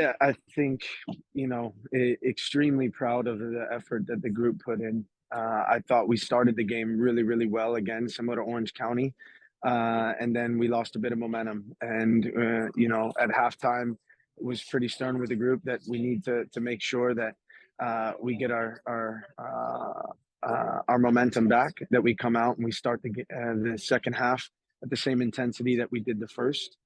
Yeah, I think, extremely proud of the effort that the group put in. I thought we started the game really, really well again, similar to Orange County. And then we lost a bit of momentum. And, at halftime, it was pretty stern with the group that we need to make sure that we get our momentum back, that we come out and we start the second half at the same intensity that we did the first.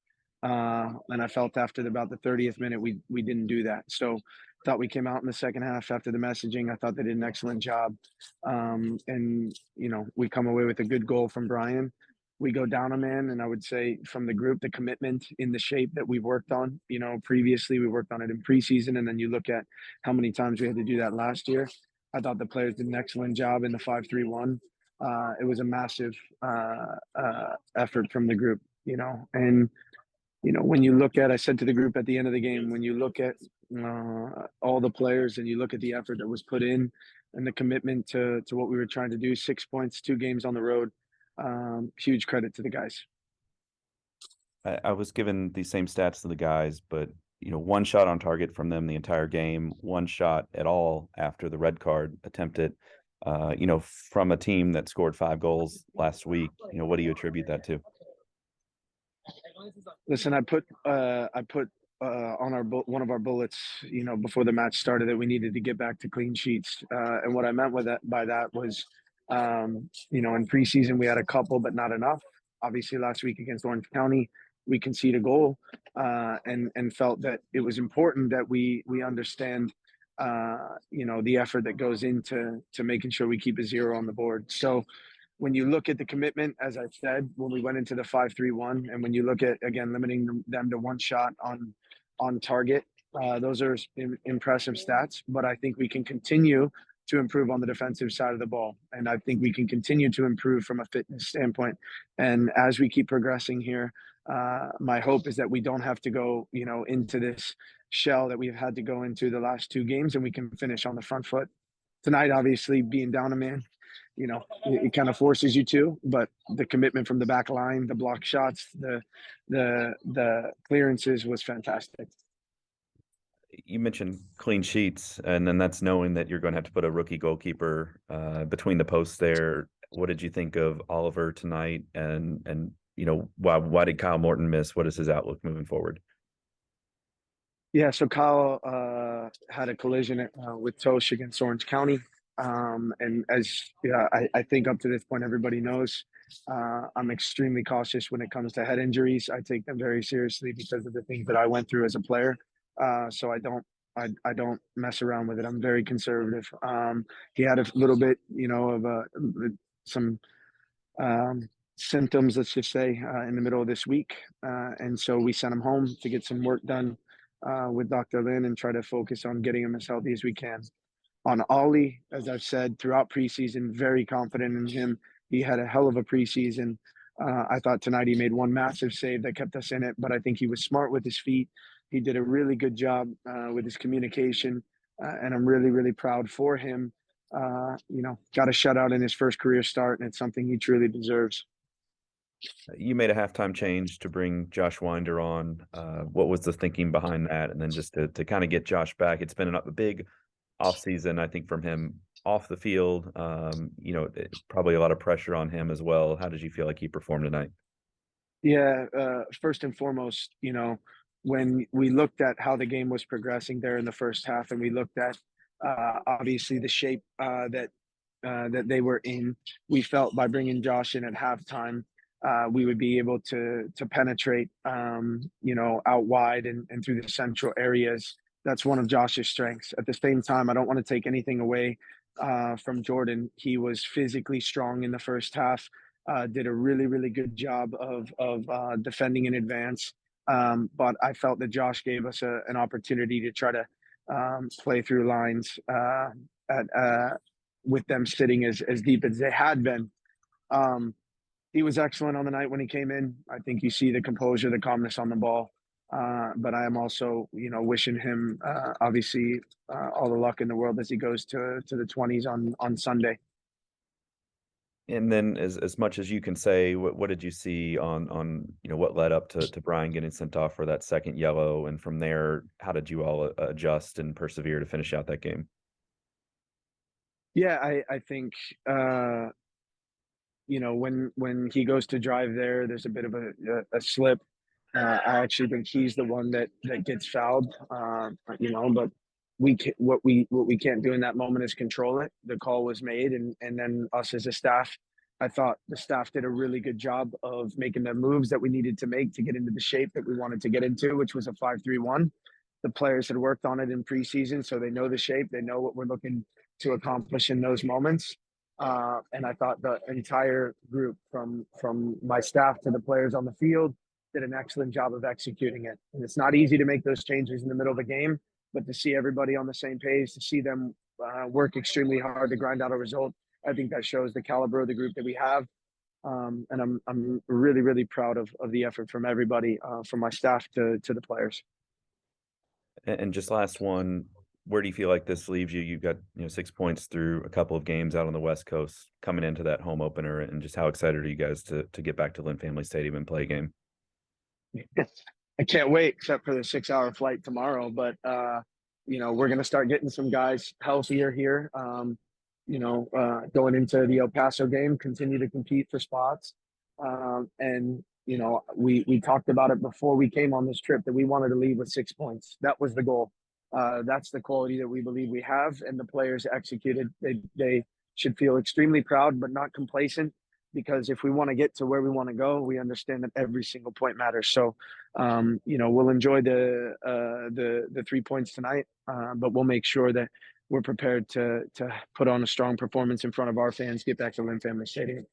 And I felt after about the 30th minute, we didn't do that. So thought we came out in the second half after the messaging. I thought they did an excellent job. And, we come away with a good goal from Brian. We go down a man, and I would say from the group, the commitment in the shape that we've worked on, previously we worked on it in preseason, and then you look at how many times we had to do that last year. I thought the players did an excellent job in the 5-3-1. It was a massive effort from the group, and when you look at, I said to the group at the end of the game, when you look at all the players and you look at the effort that was put in and the commitment to what we were trying to do, 6 points, 2 games on the road, huge credit to the guys. I was given the same stats to the guys, but one shot on target from them the entire game, one shot at all after the red card attempted. From a team that scored 5 goals last week, what do you attribute that to? Listen, I put on one of our bullets, before the match started, that we needed to get back to clean sheets. And what I meant by that was, in preseason we had a couple, but not enough. Obviously, last week against Orange County, we conceded a goal, and felt that it was important that we understand, the effort that goes into making sure we keep a zero on the board. So when you look at the commitment, as I said, when we went into the 5-3-1, and when you look at, again, limiting them to one shot on target, those are impressive stats. But I think we can continue to improve on the defensive side of the ball, and I think we can continue to improve from a fitness standpoint. And as we keep progressing here, my hope is that we don't have to go, into this shell that we've had to go into the last 2 games, and we can finish on the front foot. Tonight, obviously, being down a man, it kind of forces you to, but the commitment from the back line, the block shots, the clearances was fantastic. You mentioned clean sheets, and then that's knowing that you're going to have to put a rookie goalkeeper between the posts there. What did you think of Oliver tonight? And why did Kyle Morton miss? What is his outlook moving forward? Yeah, so Kyle had a collision with Tosh against Orange County. And I think up to this point, everybody knows I'm extremely cautious when it comes to head injuries. I take them very seriously because of the things that I went through as a player. So I don't mess around with it. I'm very conservative. He had a little bit, of some symptoms, let's just say, in the middle of this week. And so we sent him home to get some work done with Dr. Lin and try to focus on getting him as healthy as we can. On Ollie, as I've said throughout preseason, very confident in him. He had a hell of a preseason. I thought tonight he made one massive save that kept us in it, but I think he was smart with his feet. He did a really good job with his communication, and I'm really, really proud for him. Got a shutout in his first career start, and it's something he truly deserves. You made a halftime change to bring Josh Winder on. What was the thinking behind that? And then just to kind of get Josh back, it's been a big offseason, I think, from him off the field. Probably a lot of pressure on him as well. How did you feel like he performed tonight? Yeah, first and foremost, when we looked at how the game was progressing there in the first half, and we looked at obviously the shape that they were in, we felt by bringing Josh in at halftime, we would be able to penetrate, out wide and through the central areas. That's one of Josh's strengths. At the same time, I don't want to take anything away from Jordan. He was physically strong in the first half, did a really, really good job of defending in advance. But I felt that Josh gave us an opportunity to try to play through lines with them sitting as deep as they had been. He was excellent on the night when he came in. I think you see the composure, the calmness on the ball. But I am also, wishing him obviously all the luck in the world as he goes to the 20s on Sunday. And then as much as you can say, what did you see on, what led up to Brian getting sent off for that second yellow? And from there, how did you all adjust and persevere to finish out that game? Yeah, I think when he goes to drive there, there's a bit of a slip. I actually think he's the one that gets fouled. But what we can't do in that moment is control it. The call was made, and then us as a staff, I thought the staff did a really good job of making the moves that we needed to make to get into the shape that we wanted to get into, which was a 5-3-1. The players had worked on it in preseason, so they know the shape. They know what we're looking to accomplish in those moments. And I thought the entire group, from my staff to the players on the field, did an excellent job of executing it. And it's not easy to make those changes in the middle of a game, but to see everybody on the same page, to see them work extremely hard to grind out a result, I think that shows the caliber of the group that we have. And I'm really, really proud of the effort from everybody, from my staff to the players. And just last one, where do you feel like this leaves you? You've got 6 points through a couple of games out on the West Coast coming into that home opener, and just how excited are you guys to get back to Lynn Family Stadium and play a game? I can't wait, except for the 6-hour flight tomorrow. But we're gonna start getting some guys healthier here. Going into the El Paso game, continue to compete for spots. And we talked about it before we came on this trip that we wanted to leave with 6 points. That was the goal. That's the quality that we believe we have, and the players executed. They should feel extremely proud, but not complacent, because if we want to get to where we want to go, we understand that every single point matters. So, we'll enjoy the 3 points tonight, but we'll make sure that we're prepared to put on a strong performance in front of our fans, get back to Lynn Family Stadium.